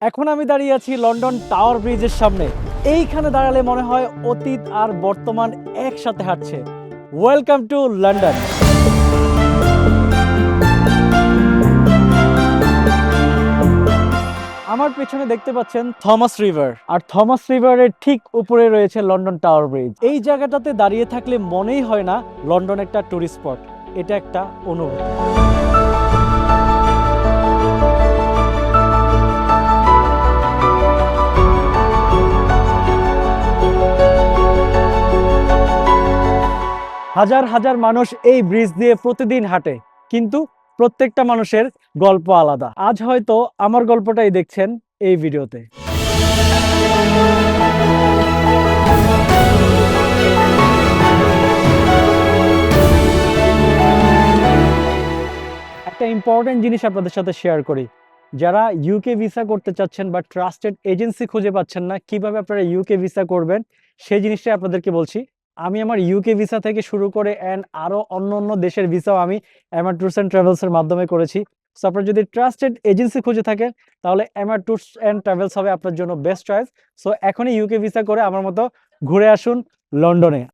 এখন আমি দাঁড়িয়ে আছি লন্ডন টাওয়ার ব্রিজের সামনে। এইখানে দাঁড়ালে মনে হয় অতীত আর বর্তমান একসাথে হাঁটছে। Welcome to London. আমার পেছনে দেখতে পাচ্ছেন থমাস রিভার, আর থমাস রিভারের ঠিক উপরে রয়েছে লন্ডন টাওয়ার ব্রিজ। এই জায়গাটাতে দাঁড়িয়ে থাকলে মনেই হয় না লন্ডন একটা টুরিস্ট স্পট, এটা একটা অনুভূতি। হাজার হাজার মানুষ এই ব্রিজ দিয়ে প্রতিদিন হাঁটে, কিন্তু প্রত্যেকটা মানুষের গল্প আলাদা। আজ হয়তো আমার গল্পটাই দেখছেন এই ভিডিওতে। একটা ইম্পর্টেন্ট জিনিস আপনাদের সাথে শেয়ার করি। যারা ইউকে ভিসা করতে চাচ্ছেন বা ট্রাস্টেড এজেন্সি খুঁজে পাচ্ছেন না কিভাবে আপনারা ইউকে ভিসা করবেন, সেই জিনিসটাই আপনাদেরকে বলছি। আমি আমার ইউকে ভিসা থেকে শুরু করে আরো অন্য অন্য দেশের ভিসাও আমি এমআর ট্যুরস অ্যান্ড ট্রাভেলসের মাধ্যমে করেছি। সো আপনারা যদি ট্রাস্টেড এজেন্সি খুঁজে থাকেন তাহলে এমআর ট্যুরস অ্যান্ড ট্রাভেলস হবে আপনার জন্য বেস্ট চয়েস। সো এখনই ইউকে ভিসা করে আমার মতো ঘুরে আসুন লন্ডনে।